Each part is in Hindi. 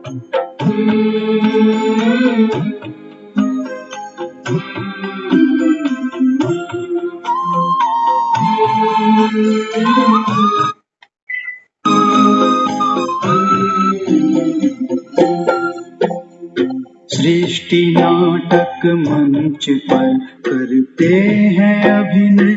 सृष्टि नाटक मंच पर करते हैं अभिनय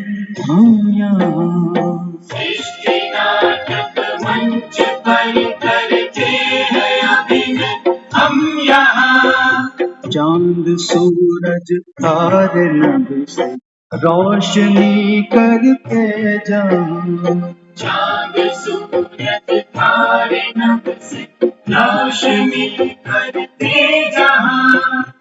हम यहाँ। सृष्टि नाटक मंच पर करते हैं अभिनय हम यहाँ। चांद सूरज तारे नभ से रोशनी करके जहाँ। चांद सूरज तारे नभ से रोशनी करते जहाँ।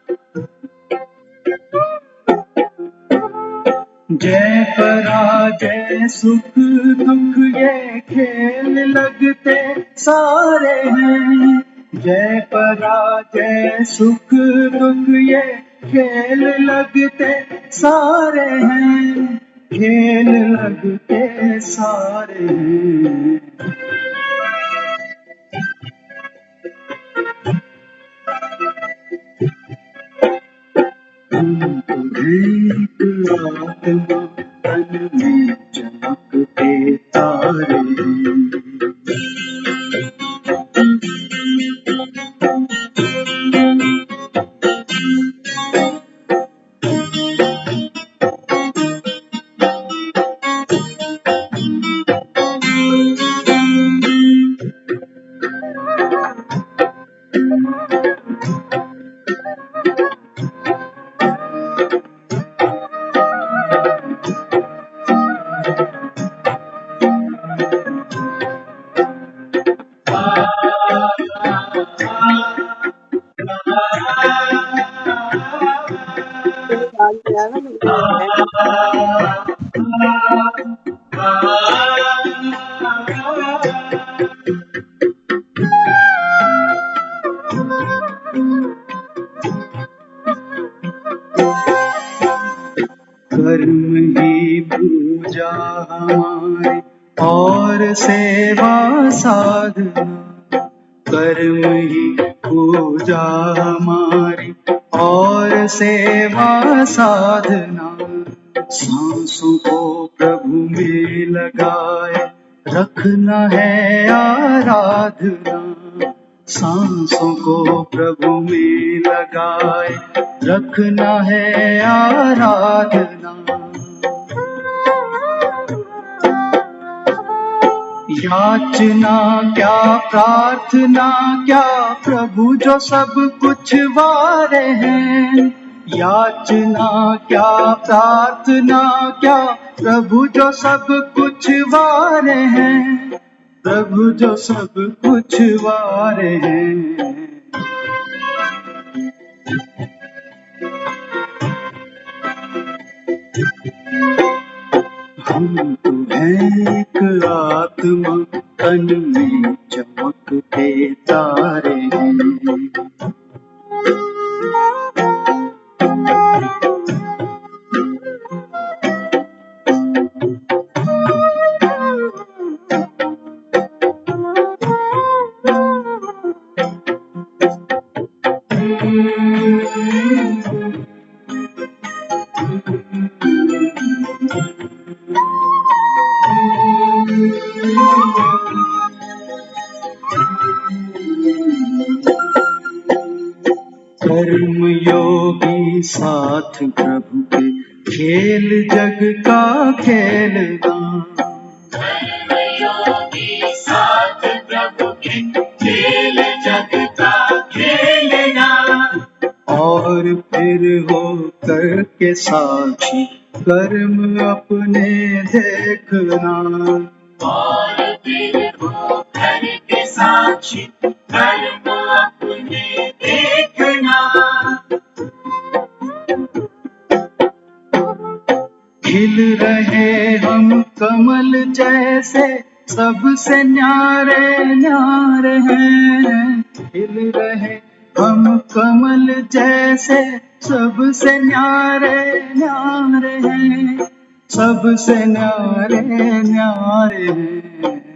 जय पराजय सुख दुख ये खेल लगते सारे हैं। जय पराजय सुख दुख ये खेल लगते सारे हैं। खेल लगते सारे हैं। हम तुम्हें एक आत्मा तन में चमकते तारे हैं। कर्म ही पूजा हमारी और सेवा साधना। कर्म ही पूजा हमारी और सेवा साधना। सांसों को प्रभु में लगाए रखना है आराधना। सांसों को प्रभु में लगाए रखना है आराधना। याचना क्या प्रार्थना क्या प्रभु जो सब कुछ वारे हैं। याचना क्या प्रार्थना क्या प्रभु जो सब कुछ वारे हैं। प्रभु जो सब कुछ वारे हैं। हम तो हैं एक आत्मा तन में चमकते तारे हैं। कर्म योगी साथ प्रभु के खेल जग का खेलना। कर्म योगी साथ प्रभु के खेल जग का खेलना। और फिर हो करके साक्षी कर्म अपने देखना। और फिर हो करके साक्षी कर्म अपने देखना। खिल रहे हम कमल जैसे सबसे न्यारे न्यारे हैं। खिल रहे हम कमल जैसे सबसे न्यारे न्यारे हैं। सबसे न्यारे न्यारे हैं।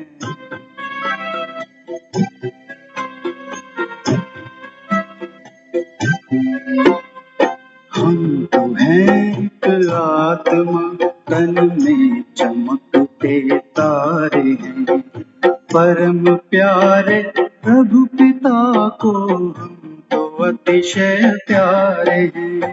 परम प्यारे प्रभु पिता को हम तो अतिशय प्यारे हैं।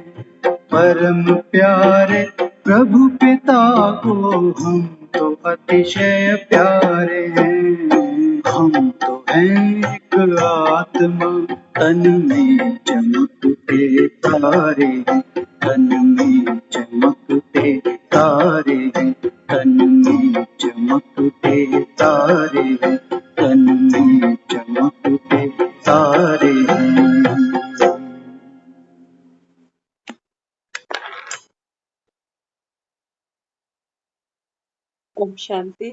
परम प्यारे प्रभु पिता को हम तो अतिशय प्यारे हैं। हम तो हैं एक आत्मा, तन में चमकते तारे हैं, तन में चमकते तारे हैं, तन में चमकते तारे हैं, तन में चमकते तारे हैं। ओम शांति।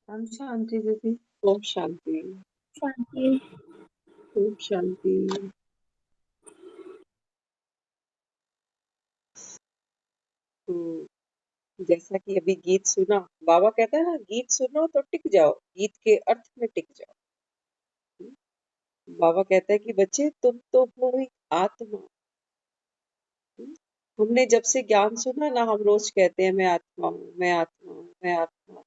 हम शांति दीदी। ओम शांति। शांति। ओम शांति। तो जैसा कि अभी गीत सुना, बाबा कहता है ना, गीत सुनो तो टिक जाओ, गीत के अर्थ में टिक जाओ। बाबा कहता है कि बच्चे तुम तो हो एक आत्मा। हमने जब से ज्ञान सुना ना, हम रोज कहते हैं मैं आत्मा हूँ, मैं आत्मा हूँ, मैं आत्मा हूँ।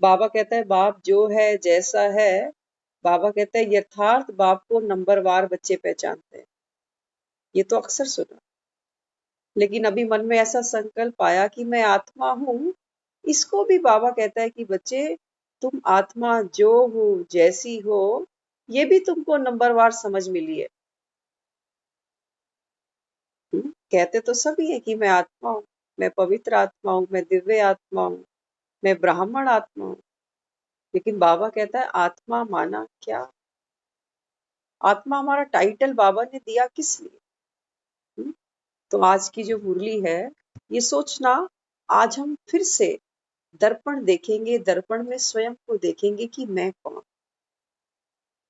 बाबा कहता है बाप जो है जैसा है, बाबा कहता है यथार्थ बाप को नंबरवार बच्चे पहचानते हैं। ये तो अक्सर सुना, लेकिन अभी मन में ऐसा संकल्प आया कि मैं आत्मा हूँ। इसको भी बाबा कहता है कि बच्चे तुम आत्मा जो हो, जैसी हो, ये भी तुमको नंबरवार समझ मिली है। कहते तो सभी है कि मैं आत्मा हूँ, मैं पवित्र आत्मा हूँ, मैं दिव्य आत्मा हूँ, मैं ब्राह्मण आत्मा हूँ। लेकिन बाबा कहता है आत्मा माना क्या? आत्मा हमारा टाइटल बाबा ने दिया किस लिए? तो आज की जो मुरली है, ये सोचना, आज हम फिर से दर्पण देखेंगे, दर्पण में स्वयं को देखेंगे कि मैं कौन,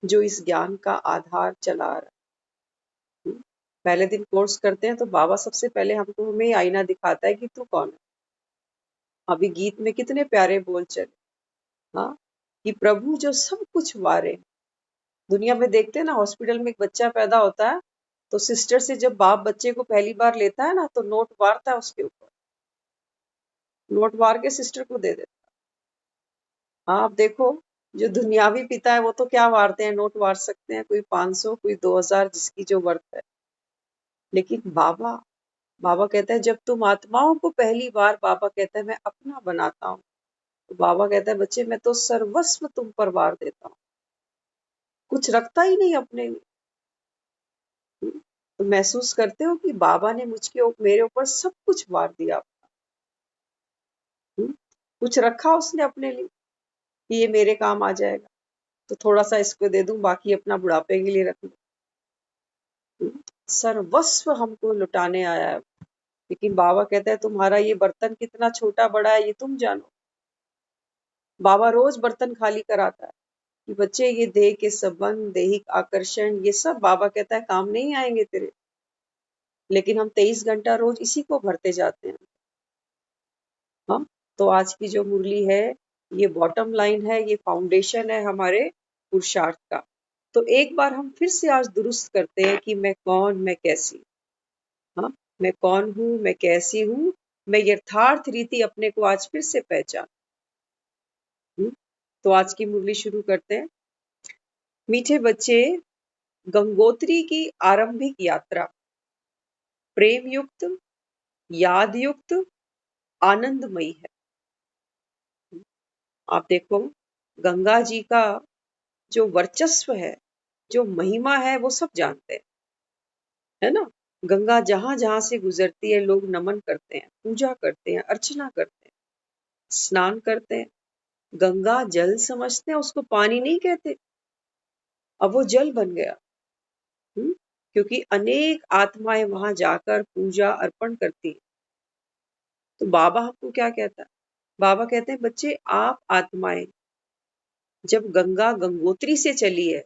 जो इस ज्ञान का आधार चला रहा है। पहले दिन कोर्स करते हैं तो बाबा सबसे पहले हमको हमें आईना दिखाता है कि तू कौन है। अभी गीत में कितने प्यारे बोल चले, हाँ, कि प्रभु जो सब कुछ वारे। दुनिया में देखते हैं ना, हॉस्पिटल में एक बच्चा पैदा होता है तो सिस्टर से जब बाप बच्चे को पहली बार लेता है ना, तो नोट वारता है उसके ऊपर, नोट वार के सिस्टर को दे देता है। हाँ, आप देखो जो दुनियावी पिता है वो तो क्या वारते हैं, नोट वार सकते हैं, कोई 500 कोई 2000, जिसकी जो वर्थ है। लेकिन बाबा बाबा कहता है जब तुम आत्माओं को पहली बार, बाबा कहता है मैं अपना बनाता हूँ, तो बाबा कहता है बच्चे मैं तो सर्वस्व तुम पर वार देता हूँ, कुछ रखता ही नहीं अपने लिए। तो महसूस करते हो कि बाबा ने मेरे ऊपर सब कुछ वार दिया। कुछ रखा उसने अपने लिए कि ये मेरे काम आ जाएगा, तो थोड़ा सा इसको दे दूं, बाकी अपना बुढ़ापे के लिए रख लूं। सर्वस्व हमको लुटाने आया है। लेकिन बाबा कहता है तुम्हारा ये बर्तन कितना छोटा बड़ा है ये तुम जानो। बाबा रोज बर्तन खाली कराता है कि बच्चे ये देह के संबंध, दैहिक आकर्षण, ये सब बाबा कहता है काम नहीं आएंगे तेरे। लेकिन हम 23 घंटा रोज इसी को भरते जाते हैं। हाँ, तो आज की जो मुरली है, ये बॉटम लाइन है, ये फाउंडेशन है हमारे पुरुषार्थ का। तो एक बार हम फिर से आज दुरुस्त करते हैं कि मैं कौन, मैं कैसी। हाँ, मैं कौन हूँ, मैं कैसी हूँ, मैं यथार्थ रीति अपने को आज फिर से पहचान। तो आज की मुरली शुरू करते हैं। मीठे बच्चे, गंगोत्री की आरंभिक यात्रा प्रेम युक्त, याद युक्त, आनंदमयी है। आप देखो, गंगा जी का जो वर्चस्व है, जो महिमा है, वो सब जानते हैं, है ना। गंगा जहां जहां से गुजरती है लोग नमन करते हैं, पूजा करते हैं, अर्चना करते हैं, स्नान करते हैं। गंगा जल समझते हैं, उसको पानी नहीं कहते, अब वो जल बन गया। क्योंकि अनेक आत्माएं वहां जाकर पूजा अर्पण करती हैं। तो बाबा हमको क्या कहता है? बाबा कहते हैं बच्चे आप आत्माएं जब गंगा गंगोत्री से चली है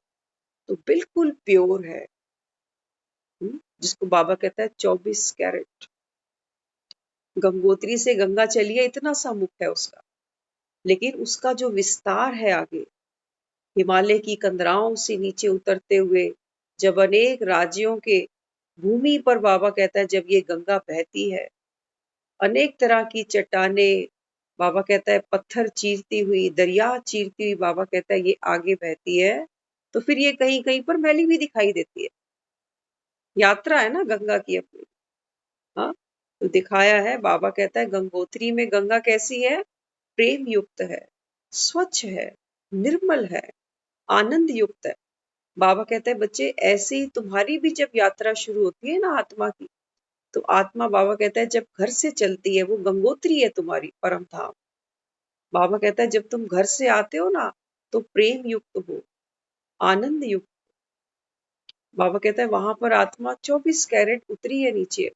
तो बिल्कुल प्योर है, जिसको बाबा कहता है 24 कैरेट। गंगोत्री से गंगा चली है, इतना सा मुख है उसका, लेकिन उसका जो विस्तार है आगे, हिमालय की कंदराओं से नीचे उतरते हुए जब अनेक राज्यों के भूमि पर, बाबा कहता है जब ये गंगा बहती है, अनेक तरह की चट्टाने, बाबा कहता है पत्थर चीरती हुई, दरिया चीरती हुई, बाबा कहता है ये आगे बहती है, तो फिर ये कहीं कहीं पर मैली भी दिखाई देती है। यात्रा है ना गंगा की अपनी। हाँ, तो दिखाया है, बाबा कहता है गंगोत्री में गंगा कैसी है? प्रेम युक्त है, स्वच्छ है, निर्मल है, आनंद युक्त है। बाबा कहते हैं बच्चे ऐसे ही तुम्हारी भी जब यात्रा शुरू होती है ना आत्मा की, तो आत्मा बाबा कहता है जब घर से चलती है, वो गंगोत्री है तुम्हारी परम धाम। बाबा कहता है जब तुम घर से आते हो ना, तो प्रेम युक्त हो, आनंद युक्त। बाबा कहता है वहां पर आत्मा 24 कैरेट उतरी है नीचे।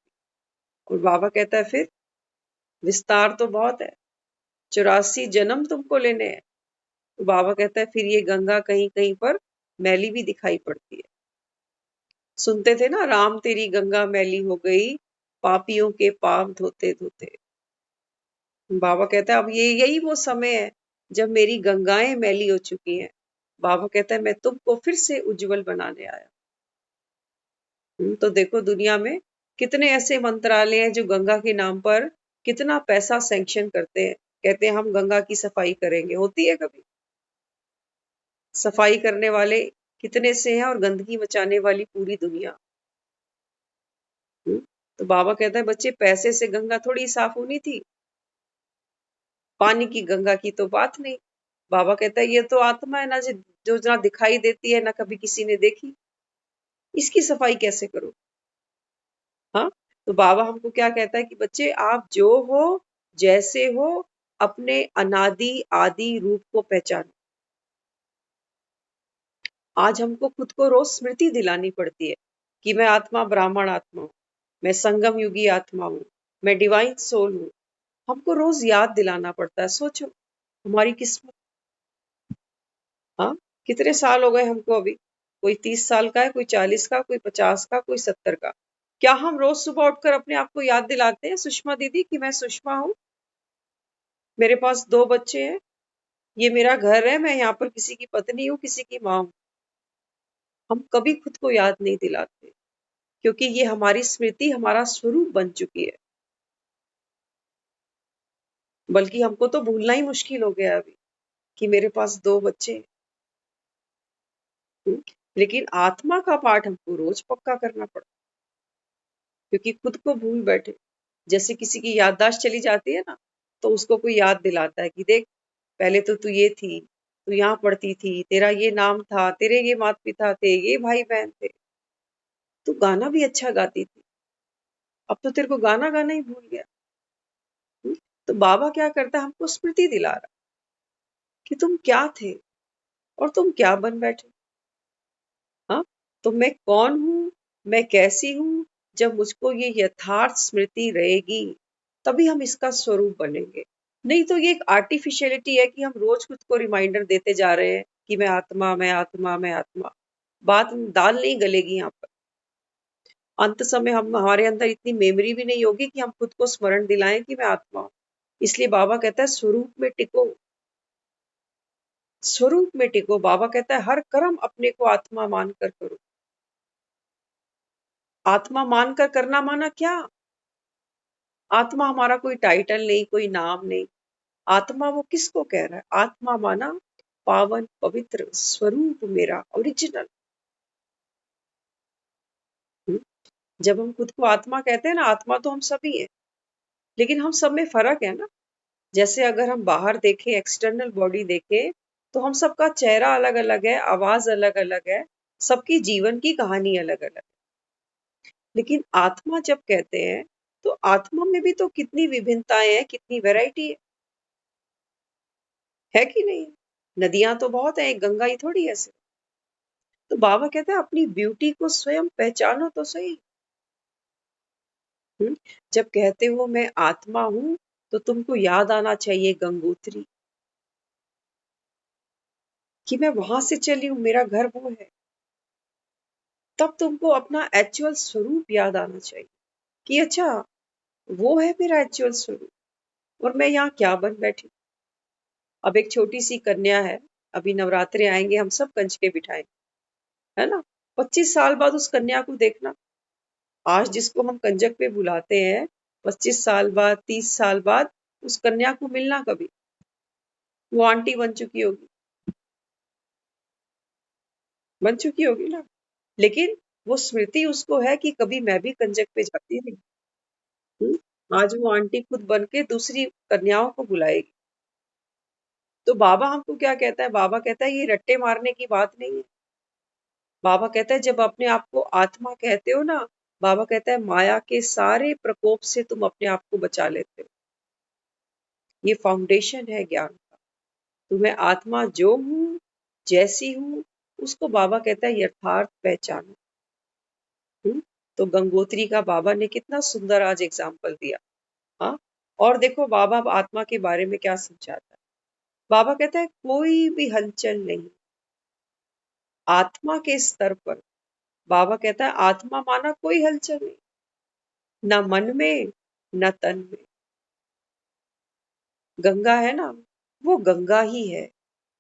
और बाबा कहता है फिर विस्तार तो बहुत है, 84 जन्म तुमको लेने हैं। तो बाबा कहता है फिर ये गंगा कहीं कहीं पर मैली भी दिखाई पड़ती है। सुनते थे ना, राम तेरी गंगा मैली हो गई, पापियों के पाप धोते धोते। बाबा कहता है अब ये यही वो समय है जब मेरी गंगाएं मैली हो चुकी हैं। बाबा कहता है मैं तुमको फिर से उज्जवल बनाने आया। तो देखो दुनिया में कितने ऐसे मंत्रालय हैं जो गंगा के नाम पर कितना पैसा सैंक्शन करते हैं, कहते हैं हम गंगा की सफाई करेंगे। होती है कभी? सफाई करने वाले कितने से हैं और गंदगी मचाने वाली पूरी दुनिया। तो बाबा कहता है बच्चे पैसे से गंगा थोड़ी साफ होनी थी, पानी की गंगा की तो बात नहीं। बाबा कहता है ये तो आत्मा है ना, जो ना दिखाई देती है ना कभी किसी ने देखी, इसकी सफाई कैसे करो? हाँ, तो बाबा हमको क्या कहता है कि बच्चे आप जो हो, जैसे हो, अपने अनादि आदि रूप को पहचानो। आज हमको खुद को रोज स्मृति दिलानी पड़ती है कि मैं आत्मा ब्राह्मण आत्मा हूँ, मैं संगम युगी आत्मा हूँ, मैं डिवाइन सोल हूँ। हमको रोज याद दिलाना पड़ता है। सोचो हमारी किस्मत। हाँ, कितने साल हो गए हमको अभी? कोई 30 साल का है, कोई 40 का, कोई 50 का, कोई 70 का। क्या हम रोज सुबह उठकर अपने आप को याद दिलाते हैं सुषमा दीदी कि मैं सुषमा हूँ, मेरे पास 2 बच्चे हैं, ये मेरा घर है, मैं यहाँ पर किसी की पत्नी हूँ, किसी की माँ हूँ? हम कभी खुद को याद नहीं दिलाते, क्योंकि ये हमारी स्मृति हमारा स्वरूप बन चुकी है। बल्कि हमको तो भूलना ही मुश्किल हो गया अभी कि मेरे पास 2 बच्चे हैं। लेकिन आत्मा का पाठ हमको रोज पक्का करना पड़ता, क्योंकि खुद को भूल बैठे। जैसे किसी की याददाश्त चली जाती है ना, तो उसको कोई याद दिलाता है कि देख पहले तो तू ये थी, तू यहाँ पढ़ती थी, तेरा ये नाम था, तेरे ये माता पिता थे, ये भाई बहन थे, तू गाना भी अच्छा गाती थी, अब तो तेरे को गाना गाना ही भूल गया। हम्म, तो बाबा क्या करता है, हमको स्मृति दिला रहा कि तुम क्या थे और तुम क्या बन बैठे। हाँ, तो मैं कौन हूँ, मैं कैसी हूँ, जब मुझको ये यथार्थ स्मृति रहेगी तभी हम इसका स्वरूप बनेंगे। नहीं तो ये एक आर्टिफिशियलिटी है कि हम रोज खुद को रिमाइंडर देते जा रहे हैं कि मैं आत्मा, मैं आत्मा, मैं आत्मा। बात दाल नहीं गलेगी यहाँ पर। अंत समय हम हमारे अंदर इतनी मेमोरी भी नहीं होगी कि हम खुद को स्मरण दिलाएं कि मैं आत्मा हूँ। इसलिए बाबा कहता है स्वरूप में टिको, स्वरूप में टिको। बाबा कहता है हर कर्म अपने को आत्मा मानकर करो। आत्मा मानकर करना माना क्या? आत्मा हमारा कोई टाइटल नहीं, कोई नाम नहीं। आत्मा वो किसको कह रहा है? आत्मा माना पावन पवित्र स्वरूप मेरा ओरिजिनल। जब हम खुद को आत्मा कहते हैं ना, आत्मा तो हम सभी हैं, लेकिन हम सब में फर्क है ना। जैसे अगर हम बाहर देखें, एक्सटर्नल बॉडी देखें, तो हम सबका चेहरा अलग अलग है, आवाज अलग अलग है, सबकी जीवन की कहानी अलग अलग है। लेकिन आत्मा जब कहते हैं, तो आत्मा में भी तो कितनी विभिन्नताएं हैं, कितनी वैरायटी है कि नहीं? नदियां तो बहुत है, एक गंगा ही थोड़ी है सिर्फ। तो बाबा कहते हैं अपनी ब्यूटी को स्वयं पहचानो तो सही। जब कहते हो मैं आत्मा हूं, तो तुमको याद आना चाहिए गंगोत्री, कि मैं वहां से चली हूं, मेरा घर वो है। तब तुमको अपना एक्चुअल स्वरूप याद आना चाहिए कि अच्छा वो है मेरा एक्चुअल स्वरूप, और मैं यहाँ क्या बन बैठी। अब एक छोटी सी कन्या है, अभी नवरात्रे आएंगे, हम सब कंजके बिठाएंगे, है ना? 25 साल बाद उस कन्या को देखना। आज जिसको हम कंजक पे बुलाते हैं, 25 साल बाद, 30 साल बाद उस कन्या को मिलना कभी, वो आंटी बन चुकी होगी ना, लेकिन वो स्मृति उसको है कि कभी मैं भी कंजक पे जाती थी। आज वो आंटी खुद बन के दूसरी कन्याओं को बुलाएगी। तो बाबा हमको क्या कहता है? बाबा कहता है ये रट्टे मारने की बात नहीं है। बाबा कहता है जब अपने आप को आत्मा कहते हो ना, बाबा कहता है माया के सारे प्रकोप से तुम अपने आप को बचा लेते हो। ये फाउंडेशन है ज्ञान का। तो मैं आत्मा जो हूँ, जैसी हूँ, उसको बाबा कहता है यथार्थ पहचानो। तो गंगोत्री का बाबा ने कितना सुंदर आज एग्जाम्पल दिया। हाँ, और देखो बाबा अब आत्मा के बारे में क्या समझाता है। बाबा कहता है कोई भी हलचल नहीं आत्मा के स्तर पर। बाबा कहता है आत्मा माना कोई हलचल नहीं, न मन में न तन में। गंगा है ना, वो गंगा ही है।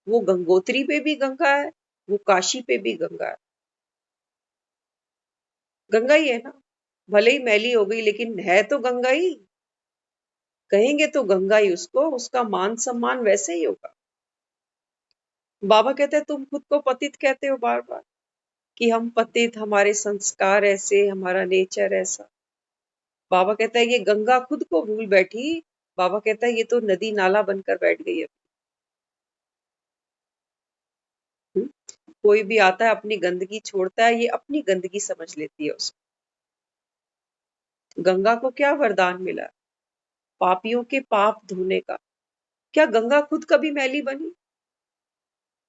वो गंगोत्री पे भी गंगा है, वो काशी पे भी गंगा है। गंगा ही है ना, भले ही मैली हो गई लेकिन है तो गंगा ही। कहेंगे तो गंगा ही उसको, उसका मान सम्मान वैसे ही होगा। बाबा कहते हैं तुम खुद को पतित कहते हो बार बार कि हम पतित, हमारे संस्कार ऐसे, हमारा नेचर ऐसा। बाबा कहता है ये गंगा खुद को भूल बैठी। बाबा कहता है ये तो नदी नाला बनकर बैठ गई है। हम्म? कोई भी आता है अपनी गंदगी छोड़ता है, ये अपनी गंदगी समझ लेती है उसको। गंगा को क्या वरदान मिला? पापियों के पाप धोने का। क्या गंगा खुद कभी मैली बनी?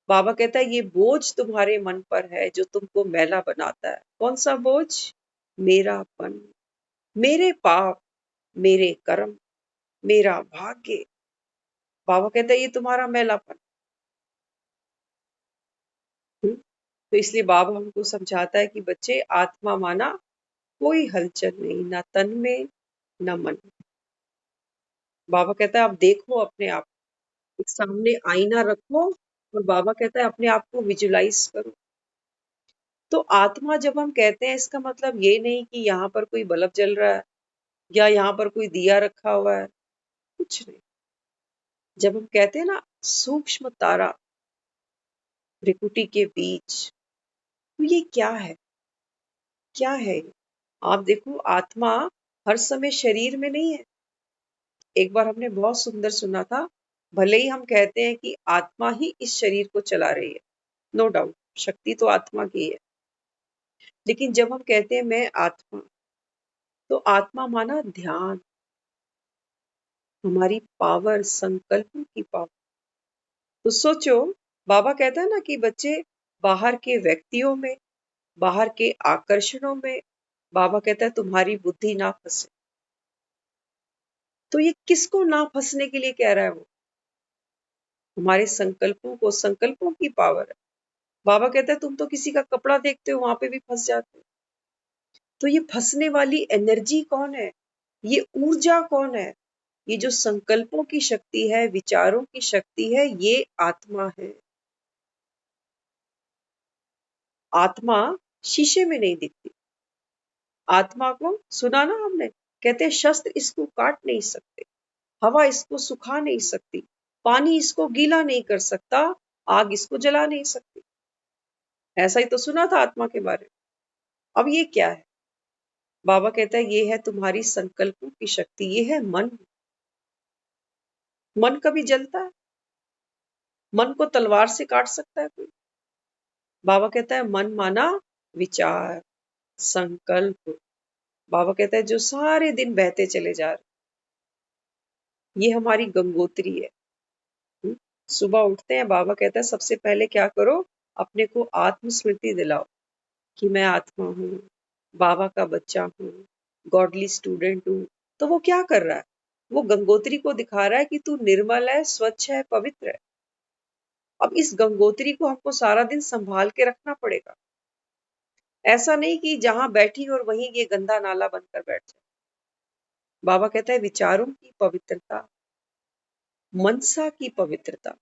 बाबा कहता है ये बोझ तुम्हारे मन पर है जो तुमको मैला बनाता है। कौन सा बोझ? मेरापन, मेरे पाप, मेरे कर्म, मेरा भाग्य। बाबा कहता है ये तुम्हारा मैलापन। तो इसलिए बाबा हमको समझाता है कि बच्चे आत्मा माना कोई हलचल नहीं, ना तन में ना मन में। बाबा कहता है आप देखो अपने आप, एक सामने आईना रखो और बाबा कहता है अपने आप को विजुलाइज करो। तो आत्मा जब हम कहते हैं इसका मतलब ये नहीं कि यहाँ पर कोई बल्ब जल रहा है या यहाँ पर कोई दिया रखा हुआ है, कुछ नहीं। जब हम कहते हैं ना सूक्ष्म तारा भ्रिकुटी के बीच, तो ये क्या है? क्या है ये? आप देखो आत्मा हर समय शरीर में नहीं है। एक बार हमने बहुत सुंदर सुना था, भले ही हम कहते हैं कि आत्मा ही इस शरीर को चला रही है, नो डाउट शक्ति तो आत्मा की है, लेकिन जब हम कहते हैं मैं आत्मा, तो आत्मा माना ध्यान, हमारी पावर, संकल्पों की पावर। तो सोचो बाबा कहता है ना कि बच्चे बाहर के व्यक्तियों में, बाहर के आकर्षणों में, बाबा कहता है तुम्हारी बुद्धि ना फंसे। तो ये किसको ना फंसने के लिए कह रहा है? वो हमारे संकल्पों को, संकल्पों की पावर है। बाबा कहता है तुम तो किसी का कपड़ा देखते हो वहां पे भी फंस जाते हो। तो ये फंसने वाली एनर्जी कौन है? ये ऊर्जा कौन है? ये जो संकल्पों की शक्ति है, विचारों की शक्ति है, ये आत्मा है। आत्मा शीशे में नहीं दिखती। आत्मा को सुना ना हमने, कहते हैं शस्त्र इसको काट नहीं सकते, हवा इसको सुखा नहीं सकती, पानी इसको गीला नहीं कर सकता, आग इसको जला नहीं सकती। ऐसा ही तो सुना था आत्मा के बारे में। अब ये क्या है? बाबा कहता है ये है तुम्हारी संकल्पों की शक्ति, ये है मन। मन कभी जलता है? मन को तलवार से काट सकता है कोई? बाबा कहता है मन माना विचार, संकल्प। बाबा कहता है जो सारे दिन बहते चले जा रहे, ये हमारी गंगोत्री है। सुबह उठते हैं, बाबा कहता है सबसे पहले क्या करो, अपने को आत्मस्मृति दिलाओ कि मैं आत्मा हूँ, बाबा का बच्चा हूँ, गॉडली स्टूडेंट हूँ। तो वो क्या कर रहा है? वो गंगोत्री को दिखा रहा है कि तू निर्मल है, स्वच्छ है, पवित्र है। अब इस गंगोत्री को हमको सारा दिन संभाल के रखना पड़ेगा। ऐसा नहीं कि जहां बैठी और वहीं ये गंदा नाला बनकर बैठ जाए। बाबा कहता है विचारों की पवित्रता, मनसा की पवित्रता।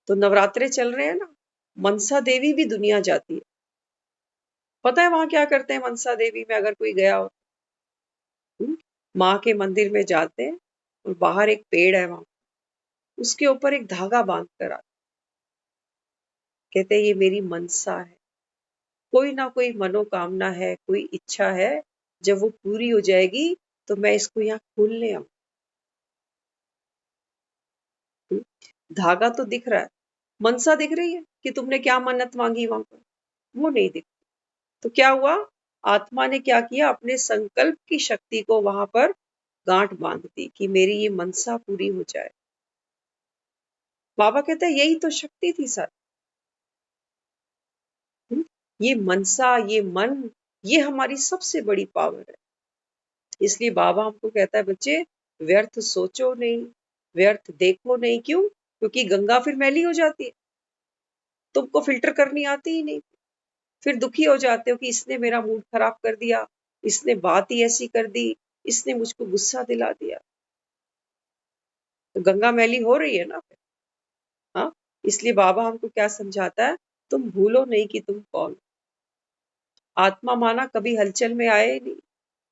तो नवरात्रे चल रहे हैं ना, मनसा देवी भी दुनिया जाती है। पता है वहां क्या करते हैं मनसा देवी में? अगर कोई गया हो, माँ के मंदिर में जाते हैं, और बाहर एक पेड़ है वहां, उसके ऊपर एक धागा बांध कर आता। कहते हैं ये मेरी मनसा है, कोई ना कोई मनोकामना है, कोई इच्छा है, जब वो पूरी हो जाएगी तो मैं इसको यहाँ खोलने आऊं। धागा तो दिख रहा है, मनसा दिख रही है कि तुमने क्या मन्नत मांगी वहां पर, वो नहीं दिख। तो क्या हुआ, आत्मा ने क्या किया, अपने संकल्प की शक्ति को वहां पर गांठ बांध दी कि मेरी ये मनसा पूरी हो जाए। बाबा कहते हैं यही तो शक्ति थी सर। ये मनसा, ये मन, ये हमारी सबसे बड़ी पावर है। इसलिए बाबा हमको कहता है बच्चे, व्यर्थ सोचो नहीं, व्यर्थ देखो नहीं। क्यों? क्योंकि गंगा फिर मैली हो जाती है, तुमको फिल्टर करनी आती ही नहीं। फिर दुखी हो जाते हो कि इसने मेरा मूड खराब कर दिया, इसने बात ही ऐसी कर दी, इसने मुझको गुस्सा दिला दिया। तो गंगा मैली हो रही है ना फिर। हाँ, इसलिए बाबा हमको क्या समझाता है, तुम भूलो नहीं कि तुम कौन। आत्मा माना कभी हलचल में आए नहीं,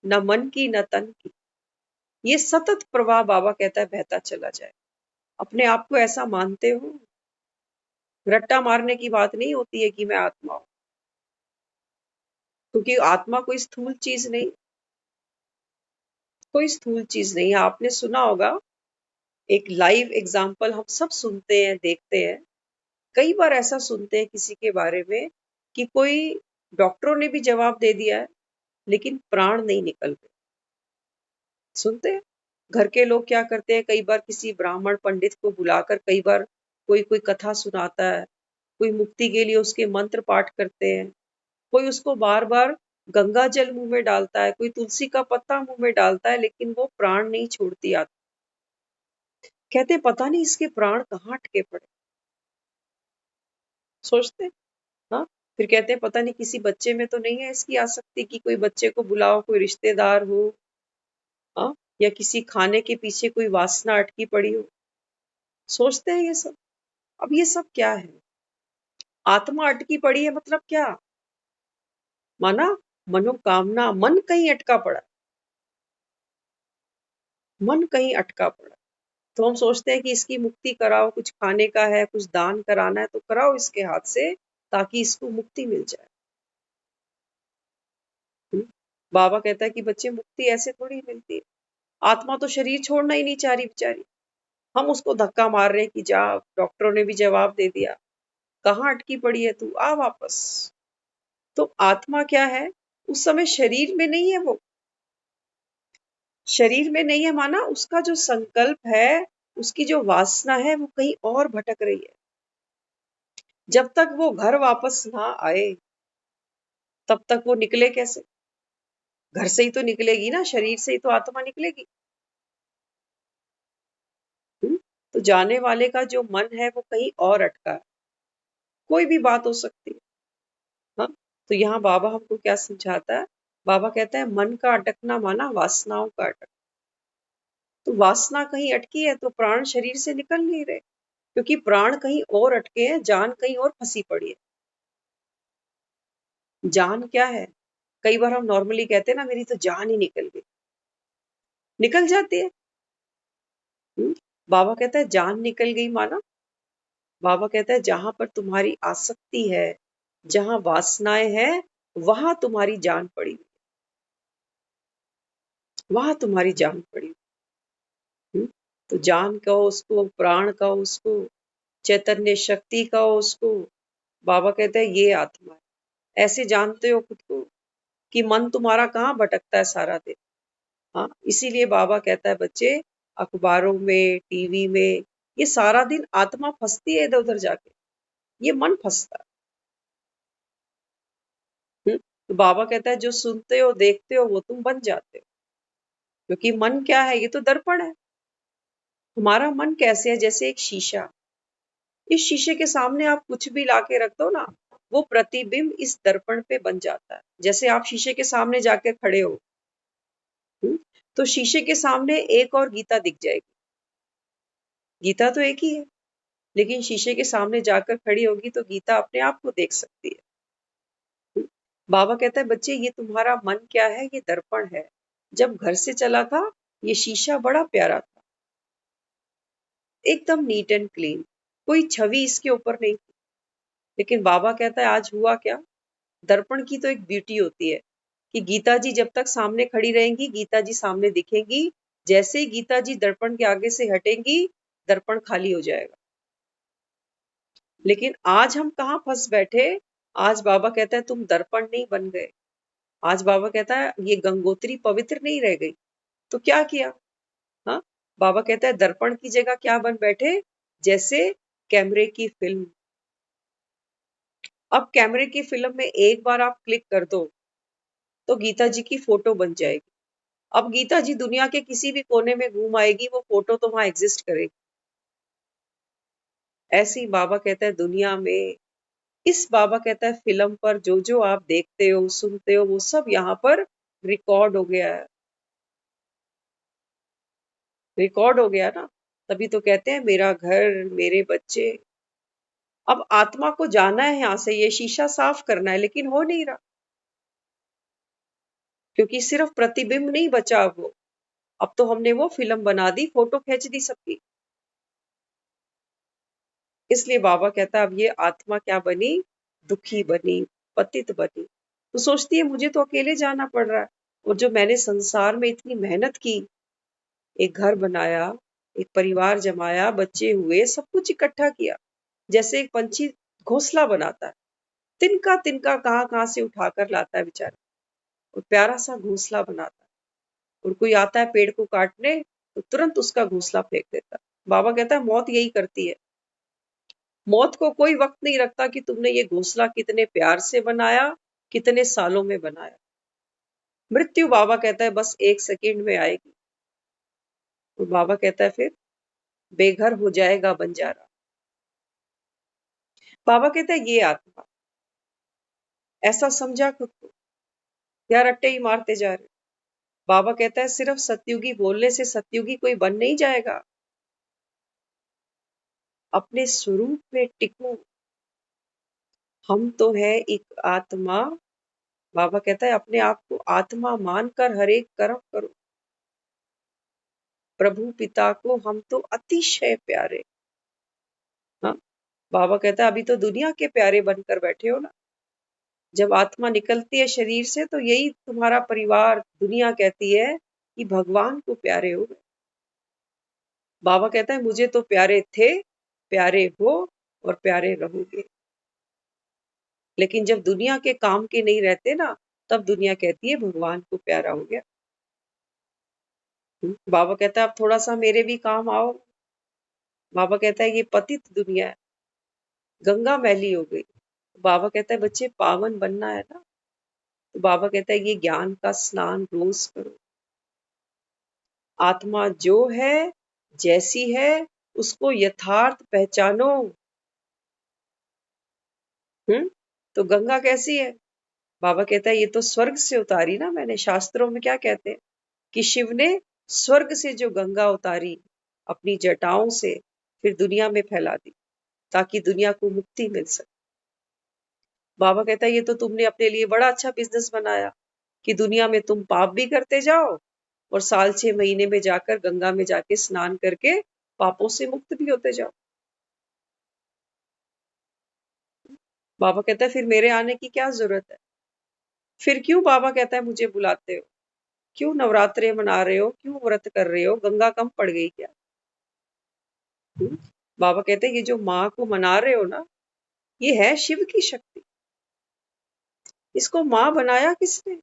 न मन की न तन की। ये सतत प्रवाह बाबा कहता है बहता चला जाए। अपने आप को ऐसा मानते हो, रट्टा मारने की बात नहीं होती है कि मैं आत्मा हूं, क्योंकि आत्मा कोई स्थूल चीज नहीं, कोई स्थूल चीज नहीं है। आपने सुना होगा, एक लाइव एग्जाम्पल हम सब सुनते हैं, देखते हैं। कई बार ऐसा सुनते हैं किसी के बारे में कि कोई डॉक्टरों ने भी जवाब दे दिया है, लेकिन प्राण नहीं निकल गए। सुनते हैं। घर के लोग क्या करते हैं, कई बार किसी ब्राह्मण पंडित को बुलाकर, कई बार कोई कोई कथा सुनाता है, कोई मुक्ति के लिए उसके मंत्र पाठ करते हैं, कोई उसको बार बार गंगा जल मुंह में डालता है, कोई तुलसी का पत्ता मुंह में डालता है, लेकिन वो प्राण नहीं छोड़ती आत्मा। कहते हैं, पता नहीं इसके प्राण कहाँ अटके पड़े। सोचते हैं, हाँ। फिर कहते हैं पता नहीं किसी बच्चे में तो नहीं है इसकी आसक्ति कि कोई बच्चे को बुलाओ, कोई रिश्तेदार हो, हाँ, या किसी खाने के पीछे कोई वासना अटकी पड़ी हो। सोचते हैं ये सब। अब ये सब क्या है? आत्मा अटकी पड़ी है मतलब क्या? माना मनोकामना, मन कहीं अटका पड़ा, मन कहीं अटका पड़ा। तो हम सोचते हैं कि इसकी मुक्ति कराओ, कुछ खाने का है, कुछ दान कराना है तो कराओ इसके हाथ से, ताकि इसको मुक्ति मिल जाए। बाबा कहता है कि बच्चे, मुक्ति ऐसे थोड़ी मिलती है। आत्मा तो शरीर छोड़ना ही नहीं चाह रही बेचारी, हम उसको धक्का मार रहे हैं कि जा, डॉक्टरों ने भी जवाब दे दिया, कहाँ अटकी पड़ी है तू, आ वापस। तो आत्मा क्या है, उस समय शरीर में नहीं है, वो शरीर में नहीं है, माना उसका जो संकल्प है, उसकी जो वासना है, वो कहीं और भटक रही है। जब तक वो घर वापस ना आए, तब तक वो निकले कैसे? घर से ही तो निकलेगी ना, शरीर से ही तो आत्मा निकलेगी। तो जाने वाले का जो मन है वो कहीं और अटका है। कोई भी बात हो सकती है। हाँ, तो यहाँ बाबा हमको क्या समझाता है, बाबा कहता है मन का अटकना माना वासनाओं का अटकना। तो वासना कहीं अटकी है तो प्राण शरीर से निकल नहीं रहे, क्योंकि प्राण कहीं और अटके हैं, जान कहीं और फंसी पड़ी है। जान क्या है, कई बार हम नॉर्मली कहते हैं ना, मेरी तो जान ही निकल गई, निकल जाती है। बाबा कहता है जान निकल गई माना, बाबा कहता है जहां पर तुम्हारी आसक्ति है, जहां वासनाएं हैं, वहां तुम्हारी जान पड़ी हुई, वहां तुम्हारी जान पड़ी हुई। तो जान कहो उसको, प्राण कहो उसको, चैतन्य शक्ति कहो उसको। बाबा कहते हैं ये आत्मा है। ऐसे जानते हो खुद को कि मन तुम्हारा कहाँ भटकता है सारा दिन। हाँ, इसीलिए बाबा कहता है बच्चे, अखबारों में, टीवी में, ये सारा दिन आत्मा फंसती है इधर उधर जाके, ये मन फंसता है। तो बाबा कहता है जो सुनते हो, देखते हो, वो तुम बन जाते हो। क्योंकि मन क्या है, ये तो दर्पण है। हमारा मन कैसे है, जैसे एक शीशा। इस शीशे के सामने आप कुछ भी लाके रख दो ना, वो प्रतिबिंब इस दर्पण पे बन जाता है। जैसे आप शीशे के सामने जाके खड़े हो, तो शीशे के सामने एक और गीता दिख जाएगी। गीता तो एक ही है, लेकिन शीशे के सामने जाकर खड़ी होगी तो गीता अपने आप को देख सकती है। बाबा कहता है बच्चे, ये तुम्हारा मन क्या है, ये दर्पण है। जब घर से चला था, ये शीशा बड़ा प्यारा था, एकदम नीट एंड क्लीन, कोई छवि इसके ऊपर नहीं थी। लेकिन बाबा कहता है आज हुआ क्या, दर्पण की तो एक ब्यूटी होती है कि गीता जी जब तक सामने खड़ी रहेंगी, गीता जी सामने दिखेंगी, जैसे ही गीता जी दर्पण के आगे से हटेंगी, दर्पण खाली हो जाएगा। लेकिन आज हम कहाँ फंस बैठे, आज बाबा कहता है तुम दर्पण नहीं बन गए, आज बाबा कहता है ये गंगोत्री पवित्र नहीं रह गई, तो क्या किया? हाँ, बाबा कहता है दर्पण की जगह क्या बन बैठे, जैसे कैमरे की फिल्म। अब कैमरे की फिल्म में एक बार आप क्लिक कर दो तो गीता जी की फोटो बन जाएगी। अब गीता जी दुनिया के किसी भी कोने में घूम आएगी, वो फोटो तो वहां एग्जिस्ट करेगी। ऐसे ही बाबा कहता है दुनिया में, इस बाबा कहता है फिल्म पर जो जो आप देखते हो सुनते हो वो सब यहाँ पर रिकॉर्ड हो गया है, रिकॉर्ड हो गया ना। तभी तो कहते हैं मेरा घर मेरे बच्चे। अब आत्मा को जाना है यहाँ से, ये शीशा साफ करना है, लेकिन हो नहीं रहा, क्योंकि सिर्फ प्रतिबिंब नहीं बचा अब तो हमने वो फिल्म बना दी, फोटो खींच दी सबकी। इसलिए बाबा कहता है अब ये आत्मा क्या बनी, दुखी बनी, पतित बनी। तो सोचती है मुझे तो अकेले जाना पड़ रहा है, और जो मैंने संसार में इतनी मेहनत की, एक घर बनाया, एक परिवार जमाया, बच्चे हुए, सब कुछ इकट्ठा किया, जैसे एक पंछी घोंसला बनाता है, तिनका तिनका कहाँ कहाँ से उठाकर लाता है बेचारा, और प्यारा सा घोंसला बनाता है। और कोई आता है पेड़ को काटने तो तुरंत उसका घोंसला फेंक देता है। बाबा कहता है मौत यही करती है, मौत को कोई वक्त नहीं रखता कि तुमने ये घोंसला कितने प्यार से बनाया, कितने सालों में बनाया। मृत्यु बाबा कहता है बस 1 सेकेंड में आएगी। और बाबा कहता है फिर बेघर हो जाएगा बंजारा। बाबा कहता है ये आत्मा, ऐसा समझा खुद को, या रट्टे ही मारते जा रहे। बाबा कहता है सिर्फ सतयुगी बोलने से सतयुगी कोई बन नहीं जाएगा, अपने स्वरूप में टिको। हम तो है एक आत्मा। बाबा कहता है अपने आप को आत्मा मानकर हर एक कर्म करो। प्रभु पिता को हम तो अतिशय प्यारे। हाँ, बाबा कहता है अभी तो दुनिया के प्यारे बनकर बैठे हो ना। जब आत्मा निकलती है शरीर से तो यही तुम्हारा परिवार, दुनिया कहती है कि भगवान को प्यारे हो गए। बाबा कहता है मुझे तो प्यारे थे, प्यारे हो और प्यारे रहोगे। लेकिन जब दुनिया के काम के नहीं रहते ना, तब दुनिया कहती है भगवान को प्यारा हो गया। बाबा कहता है अब थोड़ा सा मेरे भी काम आओ। बाबा कहता है ये पतित दुनिया है, गंगा मैली हो गई। बाबा कहता है बच्चे पावन बनना है ना, तो बाबा कहता है ये ज्ञान का स्नान रोज करो। आत्मा जो है जैसी है उसको यथार्थ पहचानो। तो गंगा कैसी है? बाबा कहता है ये तो स्वर्ग से उतारी ना मैंने। शास्त्रों में क्या कहते हैं कि शिव ने स्वर्ग से जो गंगा उतारी अपनी जटाओं से, फिर दुनिया में फैला दी ताकि दुनिया को मुक्ति मिल सके। बाबा कहता है ये तो तुमने अपने लिए बड़ा अच्छा बिजनेस बनाया कि दुनिया में तुम पाप भी करते जाओ और साल 6 महीने में जाकर गंगा में जाके स्नान करके पापों से मुक्त भी होते जाओ। बाबा कहता है फिर मेरे आने की क्या जरूरत है? फिर क्यों बाबा कहता है मुझे बुलाते हो? क्यों नवरात्रे मना रहे हो? क्यों व्रत कर रहे हो? गंगा कम पड़ गई क्या? बाबा कहते हैं ये जो माँ को मना रहे हो ना, ये है शिव की शक्ति। इसको माँ बनाया किसने?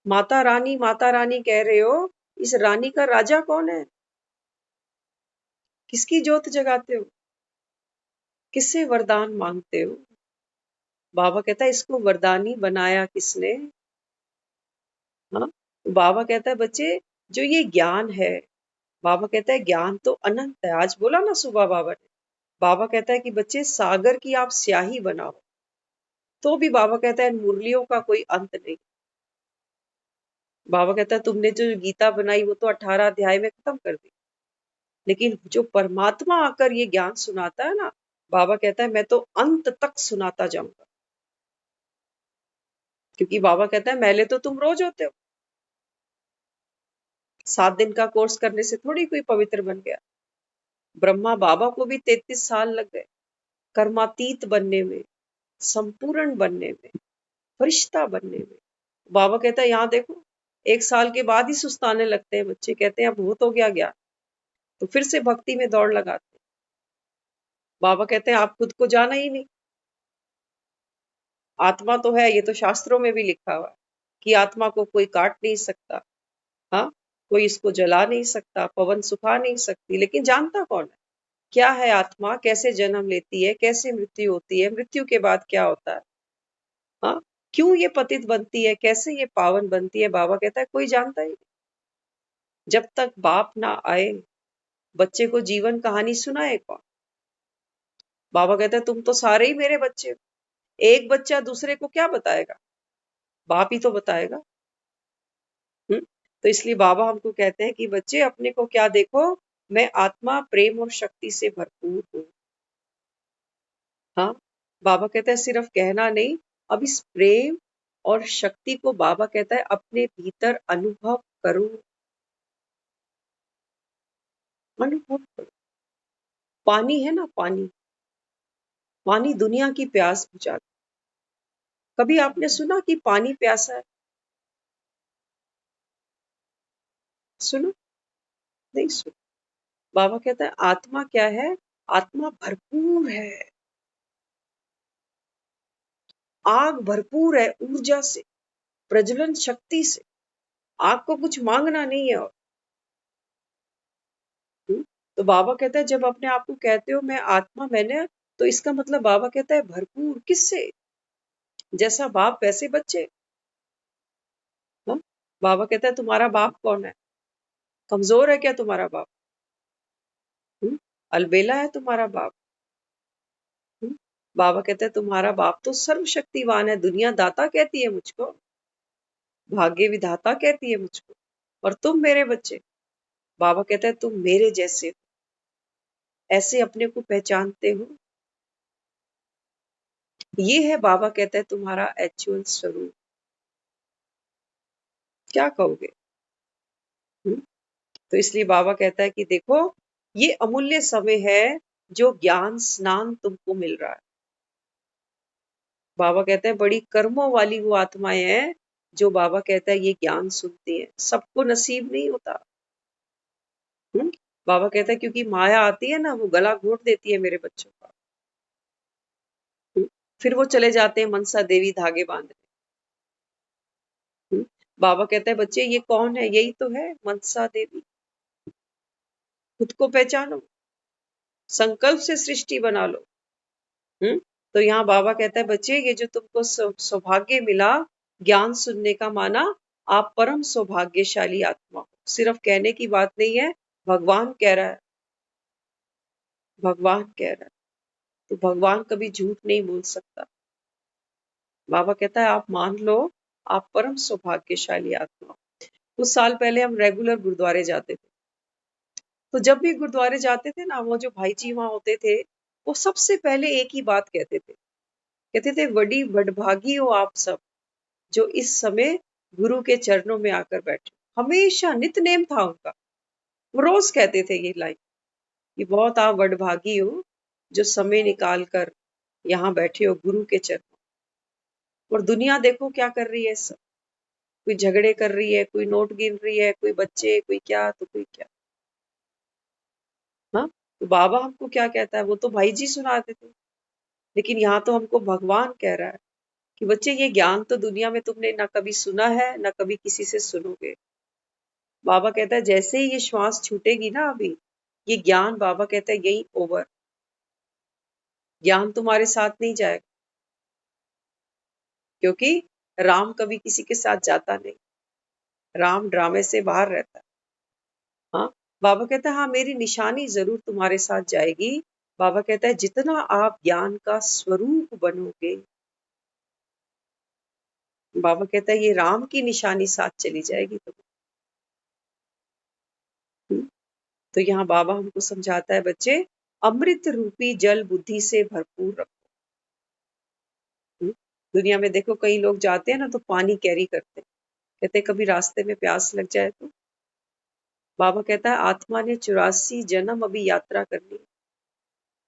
माता रानी कह रहे हो, इस रानी का राजा कौन है? किसकी जोत जगाते हो? किससे वरदान मांगते हो? बाबा कहता है इसको वरदानी बनाया किसने? हाँ, बाबा कहता है बच्चे जो ये ज्ञान है, बाबा कहता है ज्ञान तो अनंत है। आज बोला ना सुबह बाबा ने, बाबा कहता है कि बच्चे सागर की आप स्याही बनाओ, तो भी बाबा कहता है मुरलियों का कोई अंत नहीं। बाबा कहता है तुमने जो गीता बनाई वो तो 18 अध्याय में खत्म कर दी, लेकिन जो परमात्मा आकर ये ज्ञान सुनाता है ना, बाबा कहता है मैं तो अंत तक सुनाता जाऊंगा। क्योंकि बाबा कहता है मैले तो तुम रोज होते हो। 7 दिन का कोर्स करने से थोड़ी कोई पवित्र बन गया। ब्रह्मा बाबा को भी 33 साल लग गए कर्मातीत बनने में, संपूर्ण बनने में, फरिश्ता बनने में। बाबा कहता है यहाँ देखो 1 साल के बाद ही सुस्ताने लगते हैं बच्चे, कहते हैं अब बहुत हो गया ज्ञान, तो फिर से भक्ति में दौड़ लगाते हैं। बाबा कहते हैं आप खुद को जाना ही नहीं, आत्मा तो है, ये तो शास्त्रों में भी लिखा हुआ है कि आत्मा को कोई काट नहीं सकता, हाँ, कोई इसको जला नहीं सकता, पवन सुखा नहीं सकती, लेकिन जानता कौन है? क्या है आत्मा, कैसे जन्म लेती है, कैसे मृत्यु होती है, मृत्यु के बाद क्या होता है, हाँ, क्यों ये पतित बनती है, कैसे ये पावन बनती है? बाबा कहता है कोई जानता ही नहीं। जब तक बाप ना आए बच्चे को जीवन कहानी सुनाए कौन? बाबा कहता है तुम तो सारे ही मेरे बच्चे हो, एक बच्चा दूसरे को क्या बताएगा? बाप ही तो बताएगा। तो इसलिए बाबा हमको कहते हैं कि बच्चे अपने को क्या देखो, मैं आत्मा प्रेम और शक्ति से भरपूर हूँ। हाँ, बाबा कहता है सिर्फ कहना नहीं, अब इस प्रेम और शक्ति को बाबा कहता है अपने भीतर अनुभव करो, अनुभव करो। पानी है ना, पानी, पानी दुनिया की प्यास बुझाता। कभी आपने सुना कि पानी प्यासा है? सुनो, नहीं सुनो। बाबा कहता है आत्मा क्या है? आत्मा भरपूर है, आग भरपूर है ऊर्जा से, प्रज्वलन शक्ति से। आपको कुछ मांगना नहीं है और तो बाबा कहता है जब अपने आप को कहते हो मैं आत्मा, मैंने, तो इसका मतलब बाबा कहता है भरपूर किससे? जैसा बाप वैसे बच्चे। हाँ? बाबा कहता है तुम्हारा बाप कौन है? कमजोर है क्या तुम्हारा बाप? अलबेला है तुम्हारा बाप? हुँ? बाबा कहता है तुम्हारा बाप तो सर्वशक्तिवान है, दुनिया दाता कहती है मुझको, भाग्य विधाता कहती है मुझको, और तुम मेरे बच्चे। बाबा कहता है तुम मेरे जैसे हो, ऐसे अपने को पहचानते हो। ये है बाबा कहता है तुम्हारा एक्चुअल स्वरूप। क्या कहोगे? तो इसलिए बाबा कहता है कि देखो ये अमूल्य समय है जो ज्ञान स्नान तुमको मिल रहा है। बाबा कहता है बड़ी कर्मों वाली वो आत्माएं हैं जो बाबा कहता है ये ज्ञान सुनती है, सबको नसीब नहीं होता। बाबा कहता है क्योंकि माया आती है ना, वो गला घोट देती है मेरे बच्चों का। फिर वो चले जाते हैं मनसा देवी धागे बांधने। बाबा कहता है बच्चे ये कौन है? यही तो है मनसा देवी। खुद को पहचानो, संकल्प से सृष्टि बना लो। तो यहाँ बाबा कहता है बच्चे ये जो तुमको सौभाग्य मिला ज्ञान सुनने का, माना आप परम सौभाग्यशाली आत्मा हो। सिर्फ कहने की बात नहीं है, भगवान कह रहा है, भगवान कह रहा है। तो भगवान कभी झूठ नहीं बोल सकता। बाबा कहता है आप मान लो आप परम सौभाग्यशाली आत्मा हो। कुछ साल पहले हम रेगुलर गुरुद्वारे जाते थे, तो जब भी गुरुद्वारे जाते थे ना, वो जो भाई जी वहां होते थे, वो सबसे पहले एक ही बात कहते थे, कहते थे बड़ी बड़भागी हो आप सब जो इस समय गुरु के चरणों में आकर बैठे। हमेशा नित्य था उनका, वो रोज कहते थे ये लाइन कि बहुत आप बड़भागी हो जो समय निकाल कर यहाँ बैठे हो गुरु के चरणों। और दुनिया देखो क्या कर रही है, सब कोई झगड़े कर रही है, कोई नोट गिन रही है, कोई बच्चे, कोई क्या तो कोई क्या। हाँ, तो बाबा हमको क्या कहता है? वो तो भाई जी सुनाते थे, लेकिन यहाँ तो हमको भगवान कह रहा है कि बच्चे ये ज्ञान तो दुनिया में तुमने ना कभी सुना है ना कभी किसी से सुनोगे। बाबा कहता है जैसे ही ये श्वास छूटेगी ना अभी, ये ज्ञान बाबा कहता है यही ओवर, ज्ञान तुम्हारे साथ नहीं जाएगा, क्योंकि राम कभी किसी के साथ जाता नहीं, राम ड्रामे से बाहर रहता है। हाँ, बाबा कहता है हाँ मेरी निशानी जरूर तुम्हारे साथ जाएगी। बाबा कहता है जितना आप ज्ञान का स्वरूप बनोगे, बाबा कहता है ये राम की निशानी साथ चली जाएगी तुम्हें। तो यहाँ बाबा हमको समझाता है बच्चे अमृत रूपी जल बुद्धि से भरपूर रखो। दुनिया में देखो कई लोग जाते हैं ना तो पानी कैरी करते हैं, कहते हैं कभी रास्ते में प्यास लग जाए तो बाबा कहता है आत्मा ने 84 जन्म अभी यात्रा करनी।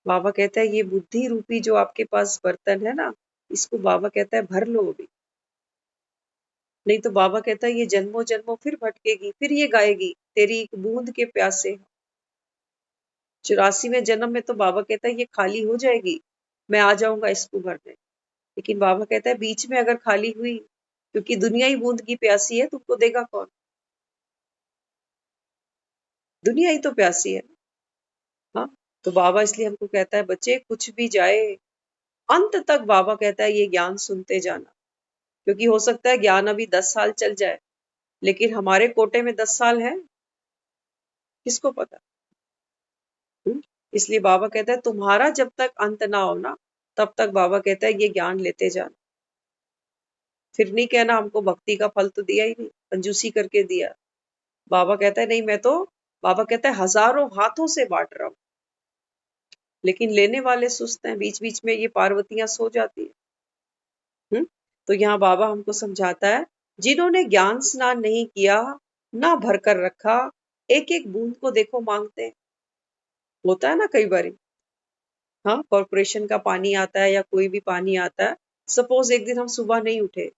बाबा कहता है ये बुद्धि रूपी जो आपके पास बर्तन है ना, इसको बाबा कहता है भर लो अभी, नहीं तो बाबा कहता है ये जन्मों जन्मों फिर भटकेगी, फिर ये गाएगी तेरी एक बूंद के प्यासे। 84वें जन्म में तो बाबा कहता है ये खाली हो जाएगी, मैं आ जाऊंगा इसको भरने। लेकिन बाबा कहता है बीच में अगर खाली हुई, क्योंकि दुनिया ही बूंद की प्यासी है, तुमको देगा कौन? दुनिया ही तो प्यासी है। हाँ, तो बाबा इसलिए हमको कहता है बच्चे कुछ भी जाए, अंत तक बाबा कहता है ये ज्ञान सुनते जाना, क्योंकि हो सकता है ज्ञान अभी 10 साल चल जाए, लेकिन हमारे कोटे में 10 साल है, किसको पता। इसलिए बाबा कहता है तुम्हारा जब तक अंत ना हो ना, तब तक बाबा कहता है ये ज्ञान लेते जाना। फिर नहीं कहना हमको भक्ति का फल तो दिया ही नहीं, कंजूसी करके दिया। बाबा कहता है नहीं, मैं तो, बाबा कहता है हजारों हाथों से बांट रहा हूं, लेकिन लेने वाले सुस्त हैं, बीच बीच में ये पार्वतियां सो जाती है। तो यहाँ बाबा हमको समझाता है जिन्होंने ज्ञान स्नान नहीं किया, ना भर कर रखा, एक एक बूंद को देखो मांगते हैं। होता है ना कई बार, हाँ, कॉर्पोरेशन का पानी आता है या कोई भी पानी आता है, सपोज एक दिन हम सुबह नहीं उठे,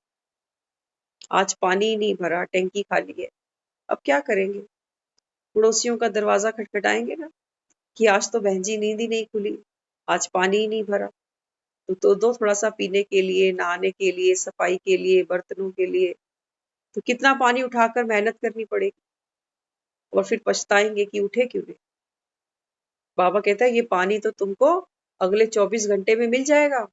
आज पानी ही नहीं भरा, टैंकी खाली है, अब क्या करेंगे? पड़ोसियों का दरवाजा खटखटाएंगे ना कि आज तो बहन जी नींद ही नहीं खुली, आज पानी ही नहीं भरा, तो दो थोड़ा सा पीने के लिए, नहाने के लिए, सफाई के लिए, बर्तनों के लिए। तो कितना पानी उठाकर मेहनत करनी पड़ेगी, और फिर पछताएंगे कि उठे क्यों नहीं। बाबा कहता है ये पानी तो तुमको अगले 24 घंटे में मिल जाएगा,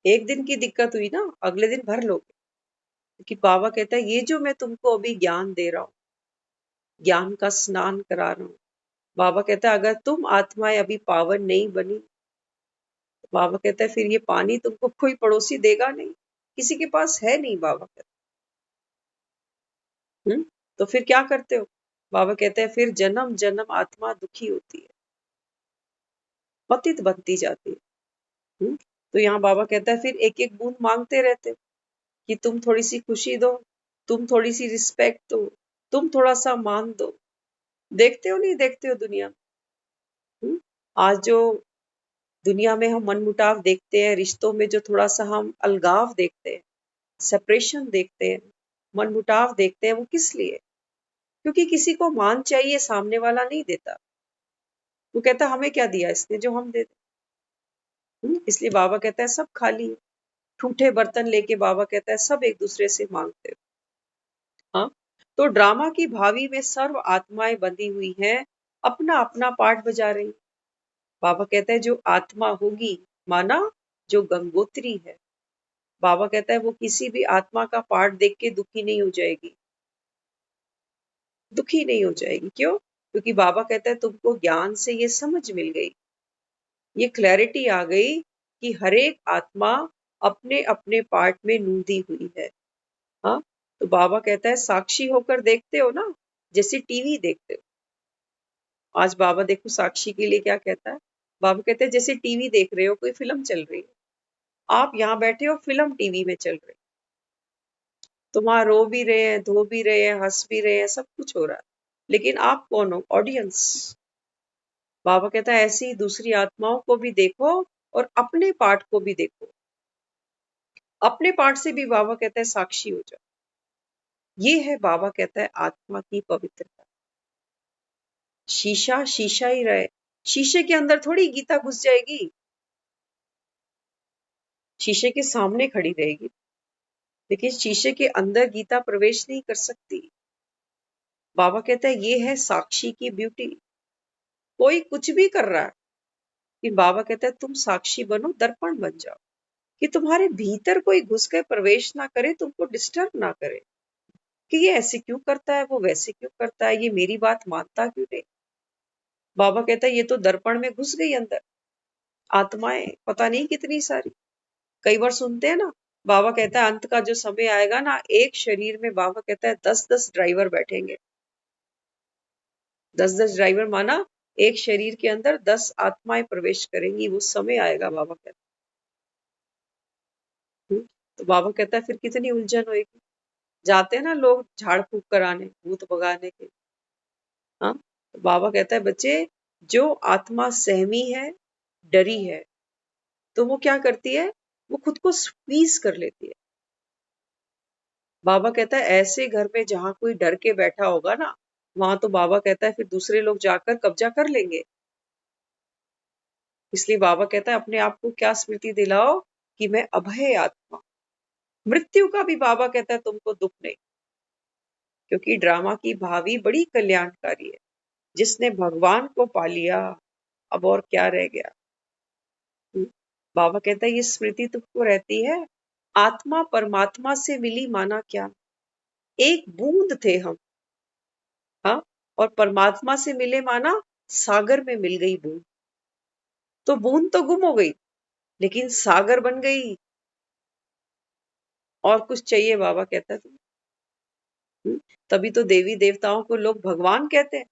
एक दिन की दिक्कत हुई ना, अगले दिन भर लोगे। क्योंकि बाबा कहता है ये जो मैं तुमको अभी ज्ञान दे रहा हूँ, ज्ञान का स्नान करा रहा हूँ, बाबा कहता है अगर तुम आत्माएं अभी पावन नहीं बनी, तो बाबा कहता है फिर ये पानी तुमको कोई पड़ोसी देगा नहीं, किसी के पास है नहीं। बाबा कहता है तो फिर क्या करते हो? बाबा कहते हैं फिर जन्म जन्म आत्मा दुखी होती है, पतित बनती जाती है। तो यहाँ बाबा कहता है फिर एक एक बूंद मांगते रहते हो कि तुम थोड़ी सी खुशी दो, तुम थोड़ी सी रिस्पेक्ट दो, तुम थोड़ा सा मान दो। देखते हो नहीं देखते हो दुनिया में, आज जो दुनिया में हम मनमुटाव देखते हैं, रिश्तों में जो थोड़ा सा हम अलगाव देखते हैं, सेपरेशन देखते हैं, मनमुटाव देखते हैं, वो किस लिए? क्योंकि किसी को मान चाहिए, सामने वाला नहीं देता। वो कहता हमें क्या दिया इसने जो हम दे दें। इसलिए बाबा कहता है सब खाली है, ठूठे बर्तन लेके बाबा कहता है सब एक दूसरे से मांगते हो। हाँ, तो ड्रामा की भावी में सर्व आत्माएं बंधी हुई हैं, अपना अपना पार्ट बजा रही। बाबा कहता है जो आत्मा होगी, माना जो गंगोत्री है, बाबा कहता है वो किसी भी आत्मा का पार्ट देख के दुखी नहीं हो जाएगी, दुखी नहीं हो जाएगी। क्यों? क्योंकि बाबा कहता है तुमको ज्ञान से ये समझ मिल गई, ये क्लैरिटी आ गई कि हर एक आत्मा अपने अपने पार्ट में नूंदी हुई है। हाँ, तो बाबा कहता है साक्षी होकर देखते हो ना, जैसे टीवी देखते हो। आज बाबा देखो साक्षी के लिए क्या कहता है। बाबा कहते हैं जैसे टीवी देख रहे हो, कोई फिल्म चल रही है, आप यहाँ बैठे हो, फिल्म टीवी में चल रही, तुम वहां रो भी रहे हैं, धो भी रहे हैं, हंस भी रहे हैं, सब कुछ हो रहा है, लेकिन आप कौन हो? ऑडियंस। बाबा कहता है ऐसी ही दूसरी आत्माओं को भी देखो और अपने पार्ट को भी देखो, अपने पार्ट से भी बाबा कहता है साक्षी हो जाओ। ये है बाबा कहता है आत्मा की पवित्रता। शीशा शीशा ही रहे, शीशे के अंदर थोड़ी गीता घुस जाएगी, शीशे के सामने खड़ी रहेगी, लेकिन शीशे के अंदर गीता प्रवेश नहीं कर सकती। बाबा कहता है ये है साक्षी की ब्यूटी। कोई कुछ भी कर रहा है, लेकिन बाबा कहता है तुम साक्षी बनो, दर्पण बन जाओ, कि तुम्हारे भीतर कोई घुस के प्रवेश ना करे, तुमको डिस्टर्ब ना करे कि ये ऐसे क्यों करता है, वो वैसे क्यों करता है, ये मेरी बात मानता क्यों नहीं। बाबा कहता है ये तो दर्पण में घुस गई अंदर, आत्माएं पता नहीं कितनी सारी। कई बार सुनते हैं ना, बाबा कहता है अंत का जो समय आएगा ना, एक शरीर में बाबा कहता है 10-10 ड्राइवर बैठेंगे। 10-10 ड्राइवर माना एक शरीर के अंदर 10 आत्माएं प्रवेश करेंगी, वो समय आएगा बाबा कहता है। तो बाबा कहता है फिर कितनी उलझन होएगी। जाते हैं ना लोग झाड़ फूक कराने, भूत भगाने के, हाँ, तो बाबा कहता है बच्चे, जो आत्मा सहमी है, डरी है, तो वो क्या करती है, वो खुद को स्क्वीज कर लेती है। बाबा कहता है ऐसे घर में जहां कोई डर के बैठा होगा ना, वहां तो बाबा कहता है फिर दूसरे लोग जाकर कब्जा कर लेंगे। इसलिए बाबा कहता है अपने आप को क्या स्मृति दिलाओ कि मैं अभय आत्मा। मृत्यु का भी बाबा कहता है तुमको दुख नहीं, क्योंकि ड्रामा की भावी बड़ी कल्याणकारी है। जिसने भगवान को पा लिया, अब और क्या रह गया। हम्म, बाबा कहता है ये स्मृति तुमको रहती है, आत्मा परमात्मा से मिली माना क्या, एक बूंद थे हम। हाँ, और परमात्मा से मिले माना सागर में मिल गई बूंद। तो बूंद तो गुम हो गई, लेकिन सागर बन गई। और कुछ चाहिए, बाबा कहता है तुम्हें। तभी तो देवी देवताओं को लोग भगवान कहते हैं।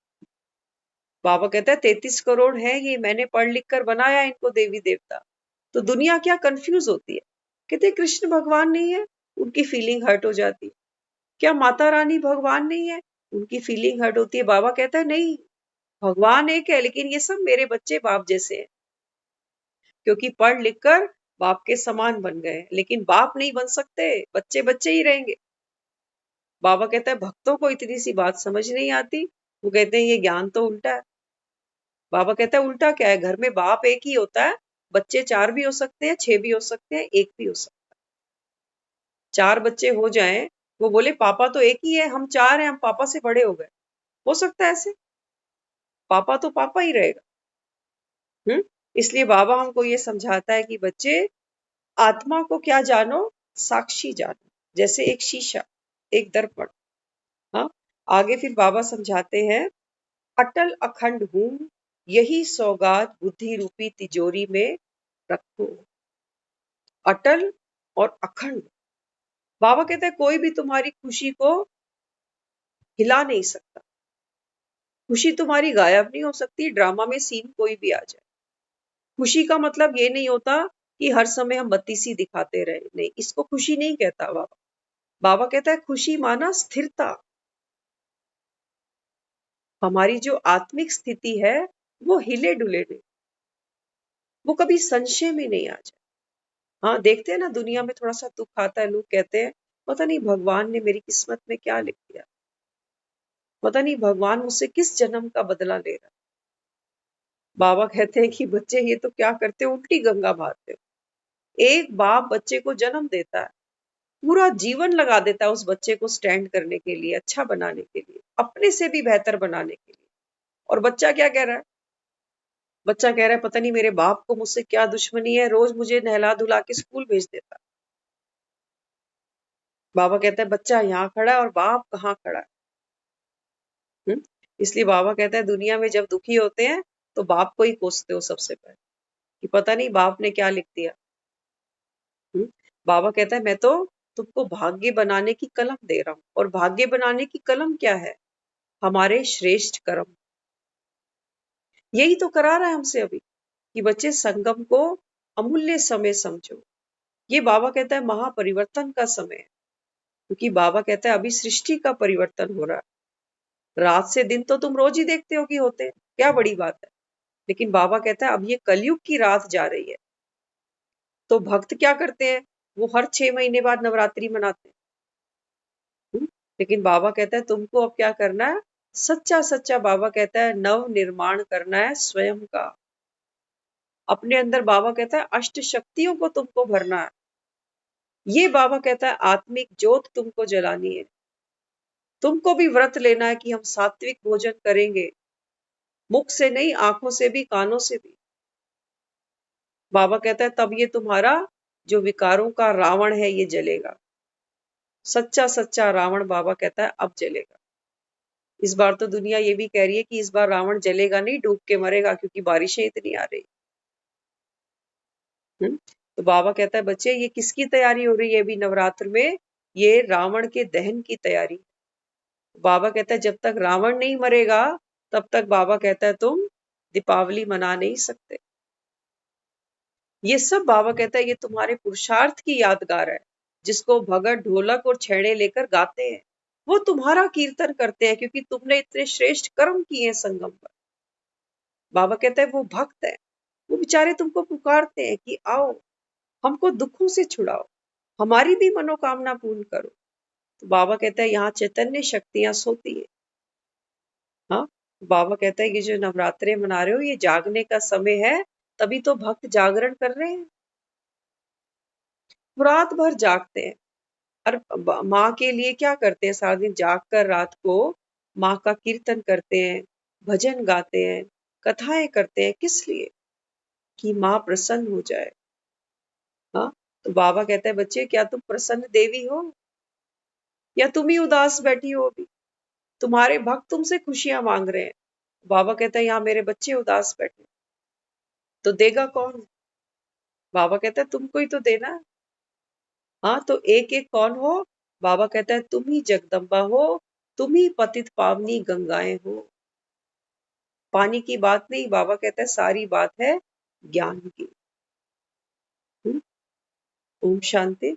बाबा कहता है 33 करोड़ है ये, मैंने पढ़ लिख कर बनाया इनको देवी देवता। तो दुनिया क्या कंफ्यूज होती है, कहते कृष्ण भगवान नहीं है, उनकी फीलिंग हर्ट हो जाती है। क्या माता रानी भगवान नहीं है, उनकी फीलिंग हर्ट होती है। बाबा कहता है नहीं, भगवान एक है, लेकिन ये सब मेरे बच्चे बाप जैसे हैं, क्योंकि पढ़ लिख कर बाप के समान बन गए, लेकिन बाप नहीं बन सकते, बच्चे बच्चे ही रहेंगे। बाबा कहता है भक्तों को इतनी सी बात समझ नहीं आती, वो कहते हैं ये ज्ञान तो उल्टा है। बाबा कहता है उल्टा क्या है, घर में बाप एक ही होता है, बच्चे 4 भी हो सकते हैं, 6 भी हो सकते हैं, एक भी हो सकता है। 4 बच्चे हो जाएं, वो बोले पापा तो एक ही है, हम 4 हैं, हम पापा से बड़े हो गए, हो सकता है ऐसे? पापा तो पापा ही रहेगा। इसलिए बाबा हमको ये समझाता है कि बच्चे, आत्मा को क्या जानो, साक्षी जानो, जैसे एक शीशा, एक दर्पण। हाँ, आगे फिर बाबा समझाते हैं, अटल अखंड हूं, यही सौगात बुद्धि रूपी तिजोरी में रखो। अटल और अखंड। बाबा कहते हैं कोई भी तुम्हारी खुशी को हिला नहीं सकता, खुशी तुम्हारी गायब नहीं हो सकती, ड्रामा में सीन कोई भी आ जाए। खुशी का मतलब ये नहीं होता कि हर समय हम बत्ती सी दिखाते रहे, नहीं, इसको खुशी नहीं कहता बाबा। बाबा कहता है खुशी माना स्थिरता। हमारी जो आत्मिक स्थिति है वो हिले डुले नहीं, वो कभी संशय में नहीं आ जाए। हाँ, देखते हैं ना दुनिया में थोड़ा सा दुख आता है, लोग कहते हैं पता नहीं भगवान ने मेरी किस्मत में क्या लिख दिया, पता नहीं भगवान मुझसे किस जन्म का बदला ले रहा है। बाबा कहते हैं कि बच्चे ये तो क्या करते हो, उल्टी गंगा बहाते हो। एक बाप बच्चे को जन्म देता है, पूरा जीवन लगा देता है उस बच्चे को स्टैंड करने के लिए, अच्छा बनाने के लिए, अपने से भी बेहतर बनाने के लिए। और बच्चा क्या कह रहा है, बच्चा कह रहा है पता नहीं मेरे बाप को मुझसे क्या दुश्मनी है, रोज मुझे नहला धुला के स्कूल भेज देता। बाबा कहता है बच्चा यहाँ खड़ा है और बाप कहाँ खड़ा है। इसलिए बाबा कहता है दुनिया में जब दुखी होते हैं तो बाप को ही कोसते हो सबसे पहले, कि पता नहीं बाप ने क्या लिख दिया। बाबा कहता है मैं तो तुमको भाग्य बनाने की कलम दे रहा हूं, और भाग्य बनाने की कलम क्या है, हमारे श्रेष्ठ कर्म। यही तो करा रहा है हमसे अभी, कि बच्चे संगम को अमूल्य समय समझो। ये बाबा कहता है महापरिवर्तन का समय है, क्योंकि बाबा कहता है अभी सृष्टि का परिवर्तन हो रहा है। रात से दिन तो तुम रोज ही देखते हो कि होते हैं, क्या बड़ी बात है। लेकिन बाबा कहता है अब ये कलयुग की रात जा रही है। तो भक्त क्या करते हैं, वो हर 6 महीने बाद नवरात्रि मनाते हैं। लेकिन बाबा कहता है तुमको अब क्या करना है, सच्चा सच्चा बाबा कहता है नव निर्माण करना है स्वयं का। अपने अंदर बाबा कहता है अष्ट शक्तियों को तुमको भरना है। ये बाबा कहता है आत्मिक ज्योत तुमको जलानी है। तुमको भी व्रत लेना है कि हम सात्विक भोजन करेंगे, मुख से नहीं, आंखों से भी, कानों से भी। बाबा कहता है तब ये तुम्हारा जो विकारों का रावण है ये जलेगा। सच्चा सच्चा रावण बाबा कहता है अब जलेगा। इस बार तो दुनिया ये भी कह रही है कि इस बार रावण जलेगा नहीं, डूब के मरेगा, क्योंकि बारिशें इतनी आ रही। तो बाबा कहता है बच्चे ये किसकी तैयारी हो रही है अभी नवरात्र में, ये रावण के दहन की तैयारी। बाबा कहता है जब तक रावण नहीं मरेगा तब तक बाबा कहता है तुम दीपावली मना नहीं सकते। ये सब बाबा कहता है ये तुम्हारे पुरुषार्थ की यादगार है, जिसको भगत ढोलक और छेड़े लेकर गाते हैं, वो तुम्हारा कीर्तन करते हैं क्योंकि तुमने इतने श्रेष्ठ कर्म किए हैं संगम पर। बाबा कहता है वो भक्त है, वो बेचारे तुमको पुकारते हैं कि आओ हमको दुखों से छुड़ाओ, हमारी भी मनोकामना पूर्ण करो। तो बाबा कहता है यहाँ चैतन्य शक्तियां सोती है। हाँ, बाबा कहता है कि जो नवरात्रे मना रहे हो ये जागने का समय है, तभी तो भक्त जागरण कर रहे हैं। रात भर जागते हैं और माँ के लिए क्या करते हैं, सारा दिन जाग कर रात को माँ का कीर्तन करते हैं, भजन गाते हैं, कथाएं करते हैं। किस लिए? कि माँ प्रसन्न हो जाए। हाँ, तो बाबा कहता है बच्चे क्या तुम प्रसन्न देवी हो या तुम ही उदास बैठी हो? अभी तुम्हारे भक्त तुमसे खुशियां मांग रहे हैं। बाबा कहता है यहाँ मेरे बच्चे उदास बैठे, तो देगा कौन? बाबा कहता है तुमको ही तो देना है। हाँ, तो एक एक कौन हो? बाबा कहता है तुम ही जगदम्बा हो, तुम ही पतित पावनी गंगाएं हो। पानी की बात नहीं, बाबा कहता है सारी बात है ज्ञान की। ओम शांति।